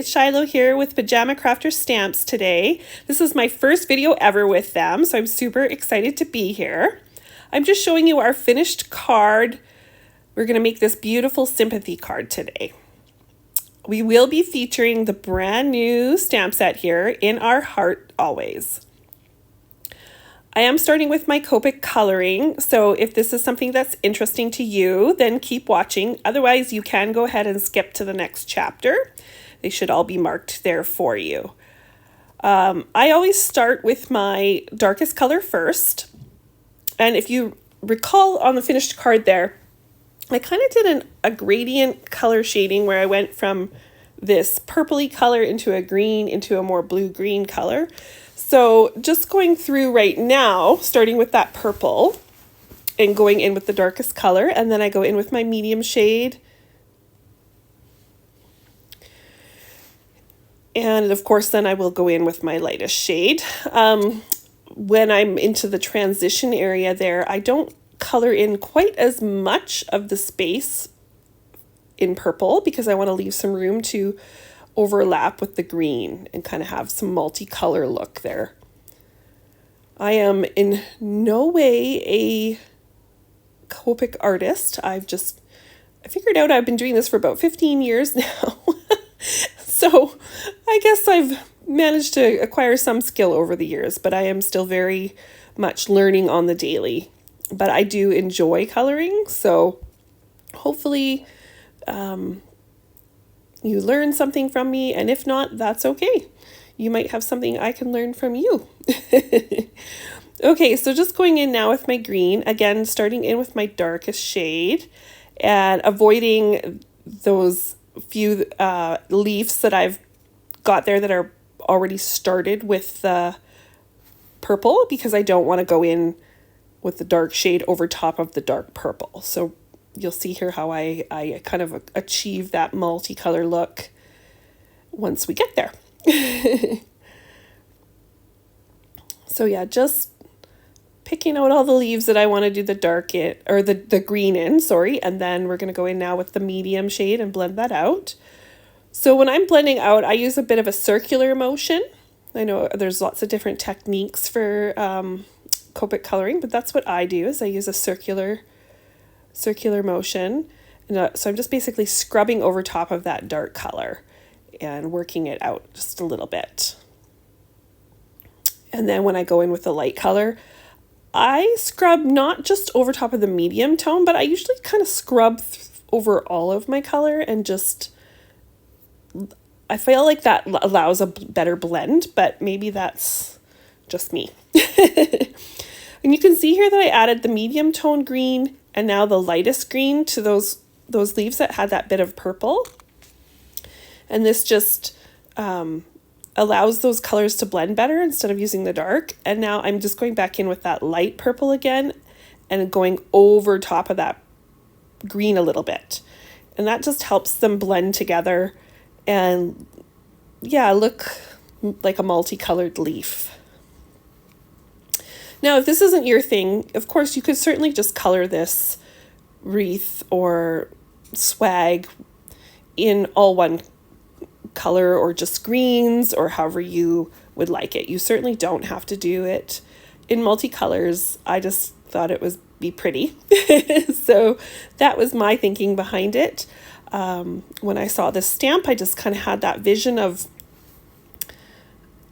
it's Shilo here with Pajama Crafter Stamps today. This is my first video ever with them, so I'm super excited to be here. I'm just showing you our finished card. We're going to make this beautiful Sympathy card today. We will be featuring the brand new stamp set here, In Our Heart Always. I am starting with my Copic coloring, so if this is something that's interesting to you, then keep watching. Otherwise, you can go ahead and skip to the next chapter. They should all be marked there for you. I always start with my darkest color first. And if you recall on the finished card there, I kind of did a gradient color shading where I went from this purpley color into a green into a more blue-green color. So just going through right now, starting with that purple and going in with the darkest color, and then I go in with my medium shade. And of course, then I will go in with my lightest shade. When I'm into the transition area there, I don't color in quite as much of the space in purple because I want to leave some room to overlap with the green and kind of have some multicolor look there. I am in no way a Copic artist. I figured out I've been doing this for about 15 years now. So I guess I've managed to acquire some skill over the years, but I am still very much learning on the daily. But I do enjoy coloring, so hopefully you learn something from me, and if not, that's okay. You might have something I can learn from you. Okay, so just going in now with my green, again, starting in with my darkest shade and avoiding those few leaves that I've got there that are already started with the purple because I don't want to go in with the dark shade over top of the dark purple. So you'll see here how I kind of achieve that multicolor look once we get there. So yeah, just picking out all the leaves that I want to do the dark in, or the green in, sorry, and then we're going to go in now with the medium shade and blend that out. So when I'm blending out, I use a bit of a circular motion. I know there's lots of different techniques for Copic coloring, but that's what I do, is I use a circular motion. And, so I'm just basically scrubbing over top of that dark color and working it out just a little bit. And then when I go in with the light color, I scrub not just over top of the medium tone, but I usually kind of scrub over all of my color and just, I feel like that allows a better blend, but maybe that's just me. And you can see here that I added the medium tone green and now the lightest green to those leaves that had that bit of purple. And this just allows those colors to blend better instead of using the dark. And now I'm just going back in with that light purple again and going over top of that green a little bit. And that just helps them blend together and, yeah, look like a multicolored leaf. Now, if this isn't your thing, of course, you could certainly just color this wreath or swag in all one color or just greens or however you would like it. You certainly don't have to do it in multicolors. I just thought it would be pretty. So that was my thinking behind it. When I saw this stamp, I just kind of had that vision of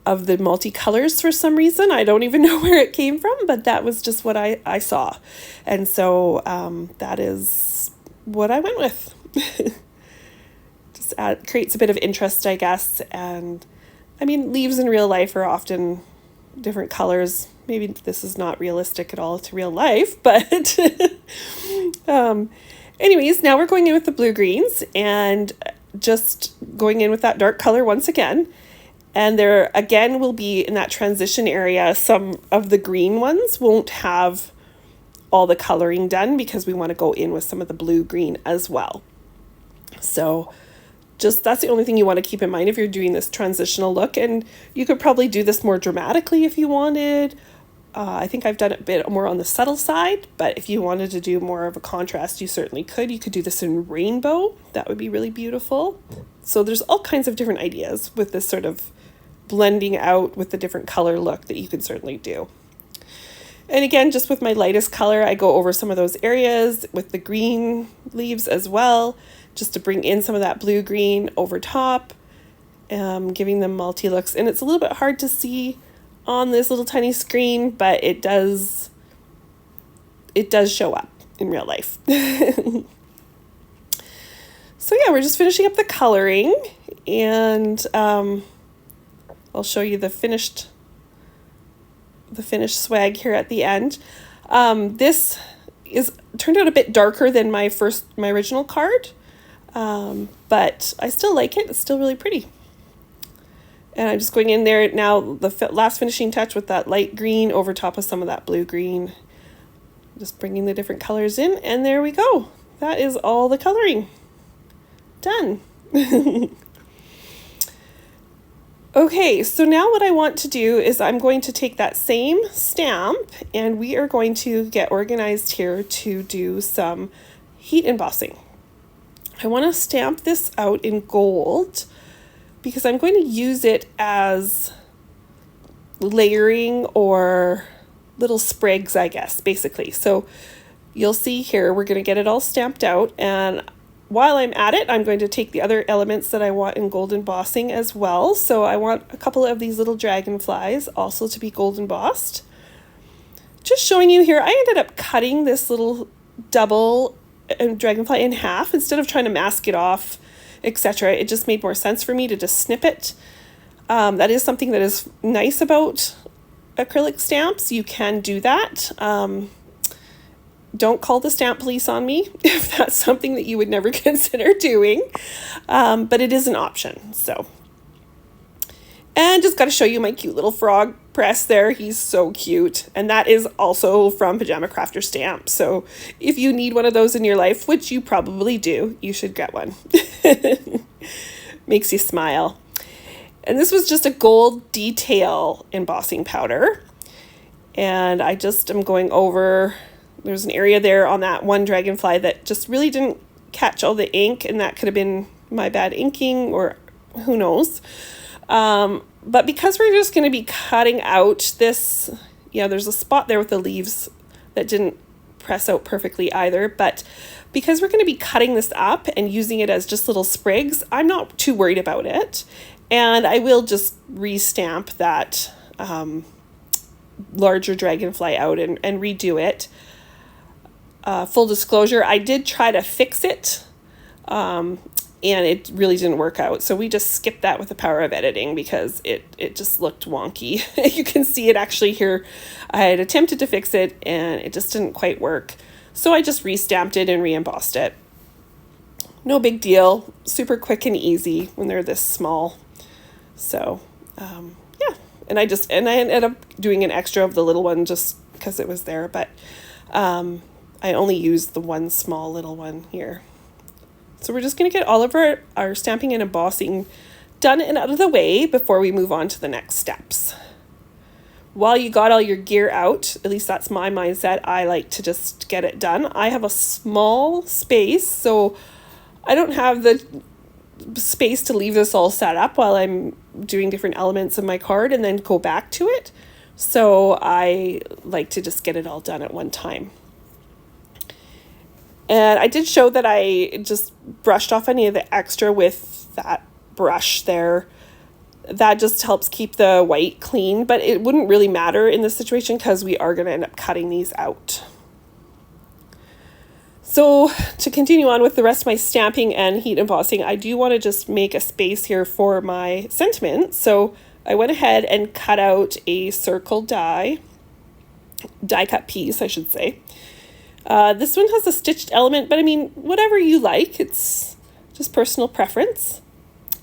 the multicolors for some reason. I don't even know where it came from, but that was just what I saw. And so that is what I went with. Just creates a bit of interest, I guess. And I mean, leaves in real life are often different colors. Maybe this is not realistic at all to real life, but anyways, now we're going in with the blue greens and just going in with that dark color once again. And there again will be in that transition area, some of the green ones won't have all the coloring done because we want to go in with some of the blue green as well. So just that's the only thing you want to keep in mind if you're doing this transitional look. And you could probably do this more dramatically if you wanted, I think I've done it a bit more on the subtle side, but if you wanted to do more of a contrast, you certainly could. You could do this in rainbow. That would be really beautiful. So there's all kinds of different ideas with this sort of blending out with the different color look that you could certainly do. And again, just with my lightest color, I go over some of those areas with the green leaves as well, just to bring in some of that blue-green over top, giving them multi-looks. And it's a little bit hard to see on this little tiny screen, but it does show up in real life. So yeah, we're just finishing up the coloring, and I'll show you the finished swag here at the end. This is turned out a bit darker than my original card, but I still like it. It's still really pretty. And I'm just going in there now, the last finishing touch with that light green over top of some of that blue green. Just bringing the different colors in, and there we go. That is all the coloring done. Okay, so now what I want to do is I'm going to take that same stamp, and we are going to get organized here to do some heat embossing. I want to stamp this out in gold, because I'm going to use it as layering or little sprigs, I guess, basically. So you'll see here, we're going to get it all stamped out, and while I'm at it, I'm going to take the other elements that I want in gold embossing as well. So I want a couple of these little dragonflies also to be gold embossed. Just showing you here, I ended up cutting this little double dragonfly in half instead of trying to mask it off, etc. It just made more sense for me to just snip it. That is something that is nice about acrylic stamps. You can do that. Don't call the stamp police on me if that's something that you would never consider doing, but it is an option. So, and just got to show you my cute little frog press there. He's so cute, and that is also from Pajama Crafter Stamps. So if you need one of those in your life, which you probably do, you should get one. Makes you smile. And this was just a gold detail embossing powder, and I just am going over. There's an area there on that one dragonfly that just really didn't catch all the ink, and that could have been my bad inking, or who knows. But because we're just going to be cutting out this, there's a spot there with the leaves that didn't press out perfectly either. But because we're going to be cutting this up and using it as just little sprigs, I'm not too worried about it. And I will just restamp that larger dragonfly out and redo it. Full disclosure, I did try to fix it, and it really didn't work out. So we just skipped that with the power of editing because it just looked wonky. You can see it actually here. I had attempted to fix it, and it just didn't quite work. So I just re-stamped it and re-embossed it. No big deal. Super quick and easy when they're this small. So, yeah. And I ended up doing an extra of the little one just because it was there. But I only used the one small little one here. So we're just going to get all of our stamping and embossing done and out of the way before we move on to the next steps. While you got all your gear out, at least that's my mindset, I like to just get it done. I have a small space, so I don't have the space to leave this all set up while I'm doing different elements of my card and then go back to it. So I like to just get it all done at one time. And I did show that I just brushed off any of the extra with that brush there. That just helps keep the white clean, but it wouldn't really matter in this situation because we are going to end up cutting these out. So to continue on with the rest of my stamping and heat embossing, I do want to just make a space here for my sentiment. So I went ahead and cut out a circle die cut piece, I should say. This one has a stitched element, but I mean, whatever you like, it's just personal preference.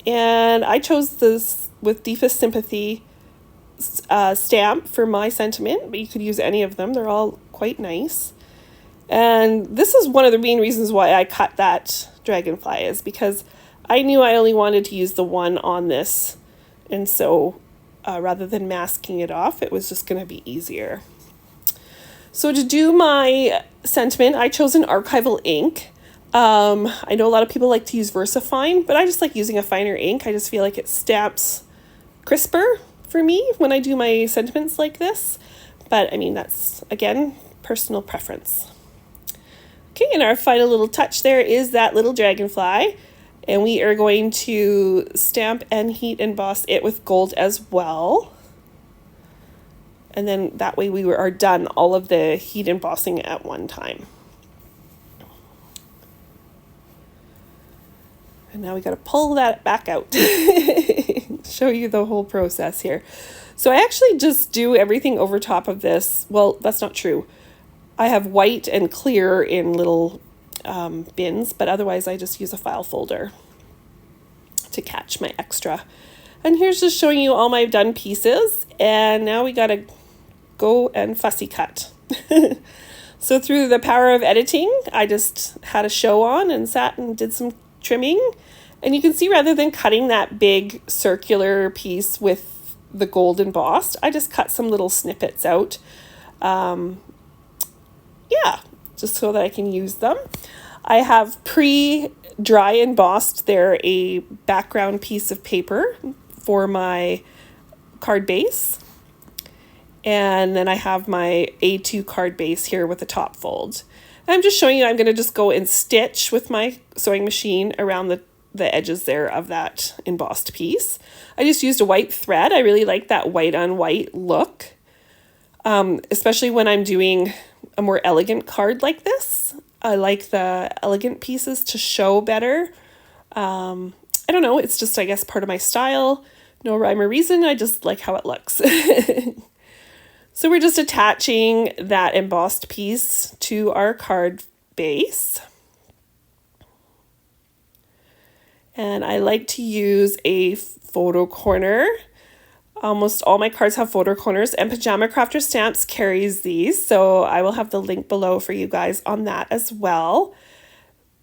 And I chose this with Deepest Sympathy stamp for my sentiment, but you could use any of them. They're all quite nice. And this is one of the main reasons why I cut that dragonfly, is because I knew I only wanted to use the one on this. And so rather than masking it off, it was just going to be easier. So to do my sentiment, I chose an archival ink. I know a lot of people like to use VersaFine, but I just like using a finer ink. I just feel like it stamps crisper for me when I do my sentiments like this. But I mean, that's, again, personal preference. Okay, and our final little touch there is that little dragonfly. And we are going to stamp and heat emboss it with gold as well. And then that way we are done all of the heat embossing at one time. And now we got to pull that back out. Show you the whole process here. So I actually just do everything over top of this. Well, that's not true. I have white and clear in little bins, but otherwise I just use a file folder to catch my extra. And here's just showing you all my done pieces. And now we got to go and fussy cut. So through the power of editing, I just had a show on and sat and did some trimming. And you can see, rather than cutting that big circular piece with the gold embossed, I just cut some little snippets out. Yeah, just so that I can use them. I have pre-dry embossed there a background piece of paper for my card base. And then I have my A2 card base here with the top fold. And I'm just showing you, I'm going to just go and stitch with my sewing machine around the edges there of that embossed piece. I just used a white thread. I really like that white on white look, especially when I'm doing a more elegant card like this. I like the elegant pieces to show better. I don't know, it's just, I guess, part of my style. No rhyme or reason, I just like how it looks. So we're just attaching that embossed piece to our card base. And I like to use a photo corner. Almost all my cards have photo corners, and Pajama Crafter Stamps carries these, so I will have the link below for you guys on that as well.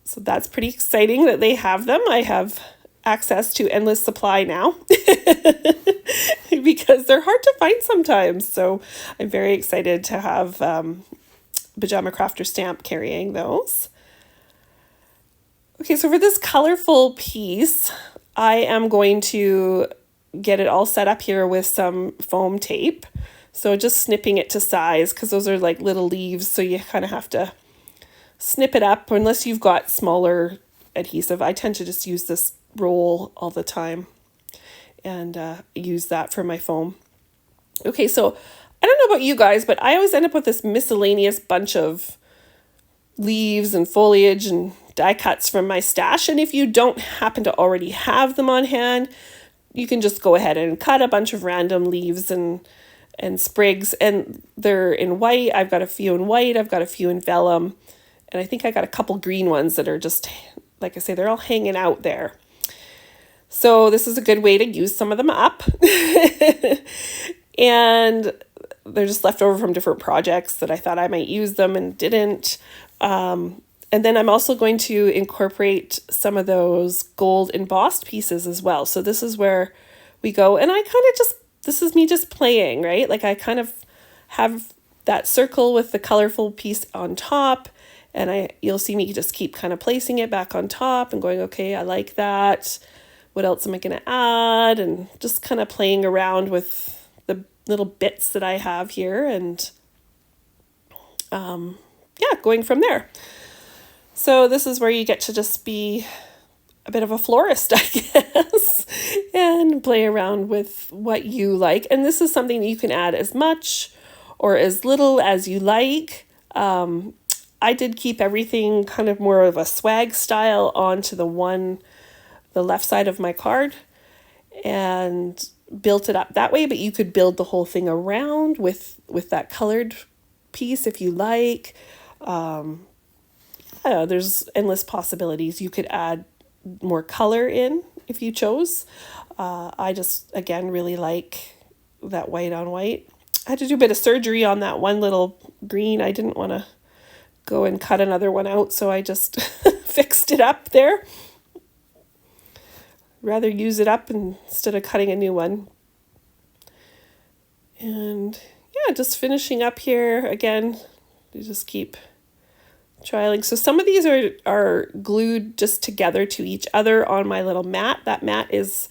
So that's pretty exciting that they have them. I have access to endless supply now because they're hard to find sometimes. So I'm very excited to have Pajama Crafter Stamp carrying those. Okay, so for this colorful piece, I am going to get it all set up here with some foam tape. So just snipping it to size, because those are like little leaves, so you kind of have to snip it up unless you've got smaller adhesive. I tend to just use this roll all the time and use that for my foam. Okay, so I don't know about you guys, but I always end up with this miscellaneous bunch of leaves and foliage and die cuts from my stash. And if you don't happen to already have them on hand, you can just go ahead and cut a bunch of random leaves and sprigs, and they're in white. I've got a few in white, I've got a few in vellum, and I think I got a couple green ones that are just, like I say, they're all hanging out there. So this is a good way to use some of them up. And they're just left over from different projects that I thought I might use them and didn't. And then I'm also going to incorporate some of those gold embossed pieces as well. So this is where we go, and I kind of just, this is me just playing, right? Like I kind of have that circle with the colorful piece on top, and you'll see me just keep kind of placing it back on top and going, okay, I like that. What else am I going to add? And just kind of playing around with the little bits that I have here, and yeah, going from there. So this is where you get to just be a bit of a florist, I guess, and play around with what you like. And this is something that you can add as much or as little as you like. I did keep everything kind of more of a swag style onto the left side of my card and built it up that way, but you could build the whole thing around with that colored piece if you like. There's endless possibilities. You could add more color in if you chose. I just, again, really like that white on white. I had to do a bit of surgery on that one little green. I didn't want to go and cut another one out, so I just fixed it up there. Rather use it up instead of cutting a new one. And yeah, just finishing up here again, You just keep trialing. So some of these are glued just together to each other on my little mat. That mat is,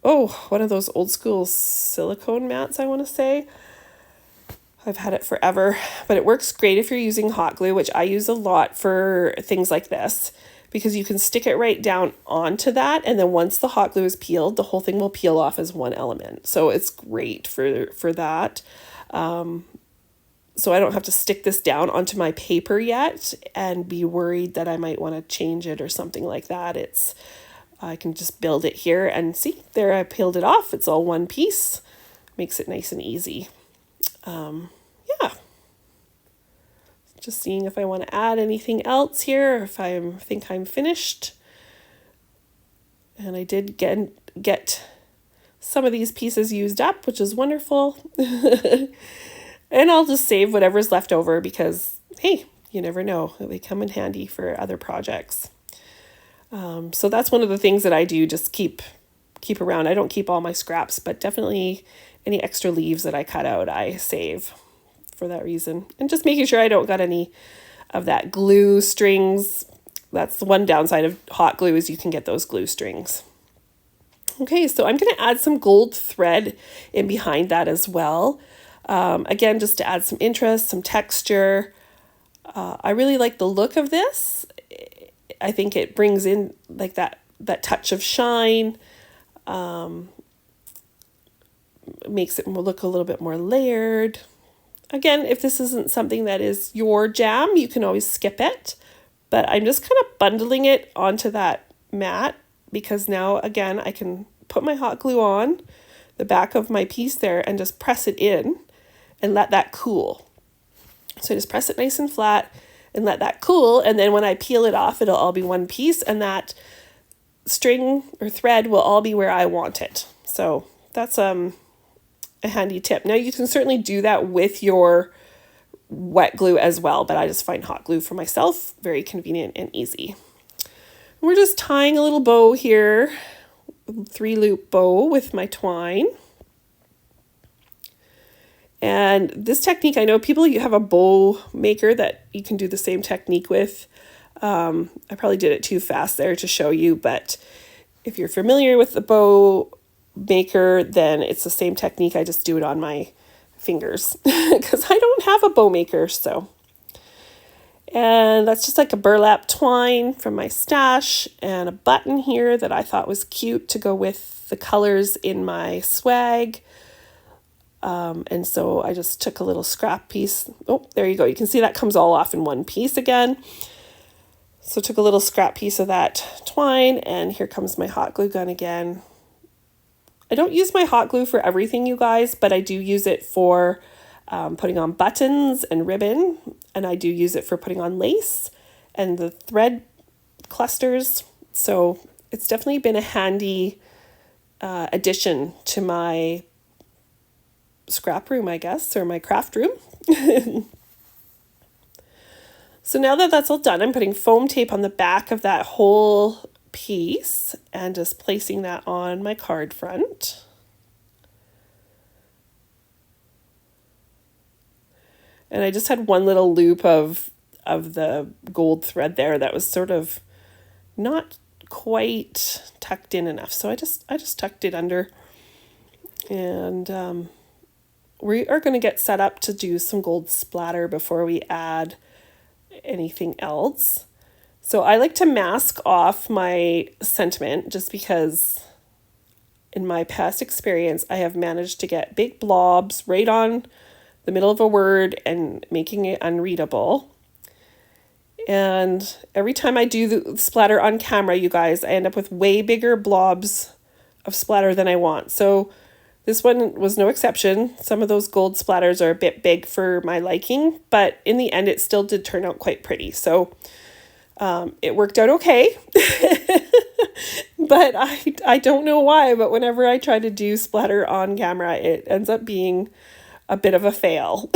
oh, one of those old school silicone mats, I want to say. I've had it forever, but it works great if you're using hot glue, which I use a lot for things like this, because you can stick it right down onto that, and then once the hot glue is peeled, the whole thing will peel off as one element. So it's great for that. So I don't have to stick this down onto my paper yet and be worried that I might want to change it or something like that. I can just build it here and see, there I peeled it off. It's all one piece. Makes it nice and easy. Yeah. Just seeing if I want to add anything else here, or if I think I'm finished. And I did get some of these pieces used up, which is wonderful. And I'll just save whatever's left over because, hey, you never know. They come in handy for other projects. So that's one of the things that I do, just keep around. I don't keep all my scraps, but definitely any extra leaves that I cut out, I save for that reason. And just making sure I don't got any of that glue strings. That's the one downside of hot glue, is you can get those glue strings. Okay, so I'm going to add some gold thread in behind that as well. Again, just to add some interest, some texture. I really like the look of this. I think it brings in like that touch of shine. Makes it look a little bit more layered. Again, if this isn't something that is your jam, you can always skip it. But I'm just kind of bundling it onto that mat, because now, again, I can put my hot glue on the back of my piece there and just press it in and let that cool. So I just press it nice and flat and let that cool. And then when I peel it off, it'll all be one piece, and that string or thread will all be where I want it. So that's a handy tip. Now you can certainly do that with your wet glue as well, but I just find hot glue for myself very convenient and easy. We're just tying a little bow here, 3-loop bow with my twine. And this technique, I know people, you have a bow maker that you can do the same technique with. I probably did it too fast there to show you, but if you're familiar with the bow maker, then it's the same technique. I just do it on my fingers because I don't have a bow maker. So, and that's just like a burlap twine from my stash, and a button here that I thought was cute to go with the colors in my swag. And so I just took a little scrap piece. Oh, there you go. You can see that comes all off in one piece again. So took a little scrap piece of that twine, and here comes my hot glue gun again. I don't use my hot glue for everything, you guys, but I do use it for putting on buttons and ribbon, and I do use it for putting on lace and the thread clusters. So it's definitely been a handy addition to my scrap room, I guess, or my craft room. So now that that's all done, I'm putting foam tape on the back of that whole piece and just placing that on my card front. And I just had one little loop of the gold thread there that was sort of not quite tucked in enough. So I just tucked it under, and we are going to get set up to do some gold splatter before we add anything else. So I like to mask off my sentiment, just because in my past experience, I have managed to get big blobs right on the middle of a word and making it unreadable. And every time I do the splatter on camera, you guys, I end up with way bigger blobs of splatter than I want. So this one was no exception. Some of those gold splatters are a bit big for my liking, but in the end, it still did turn out quite pretty. So it worked out okay. But I don't know why, but whenever I try to do splatter on camera, it ends up being a bit of a fail.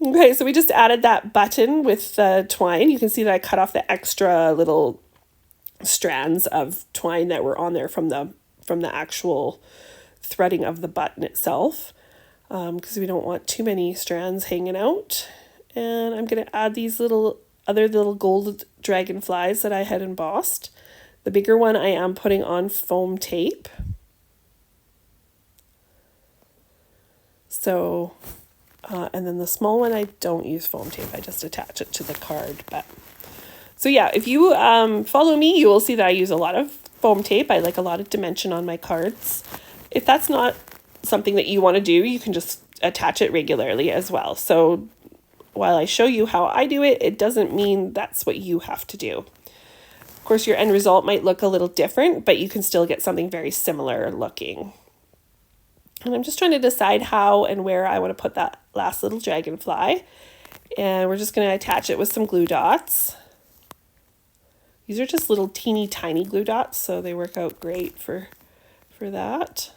Okay, so we just added that button with the twine. You can see that I cut off the extra little strands of twine that were on there from the actual threading of the button itself. because we don't want too many strands hanging out. And I'm going to add these other little gold dragonflies that I had embossed. The bigger one I am putting on foam tape. So, and then the small one I don't use foam tape, I just attach it to the card. So yeah, if you follow me, you will see that I use a lot of foam tape. I like a lot of dimension on my cards. If that's not something that you want to do, you can just attach it regularly as well. So while I show you how I do it, it doesn't mean that's what you have to do. Of course, your end result might look a little different, but you can still get something very similar looking. And I'm just trying to decide how and where I want to put that last little dragonfly. And we're just going to attach it with some glue dots. These are just little teeny tiny glue dots, so they work out great for that.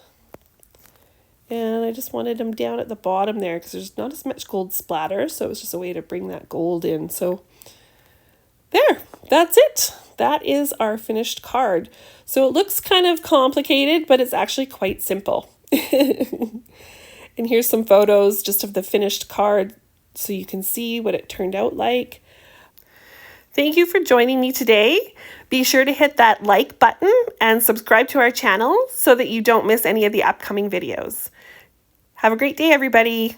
And I just wanted them down at the bottom there because there's not as much gold splatter, so it was just a way to bring that gold in. So there, that's it. That is our finished card. So it looks kind of complicated, but it's actually quite simple. And here's some photos just of the finished card so you can see what it turned out like. Thank you for joining me today. Be sure to hit that like button and subscribe to our channel so that you don't miss any of the upcoming videos. Have a great day, everybody.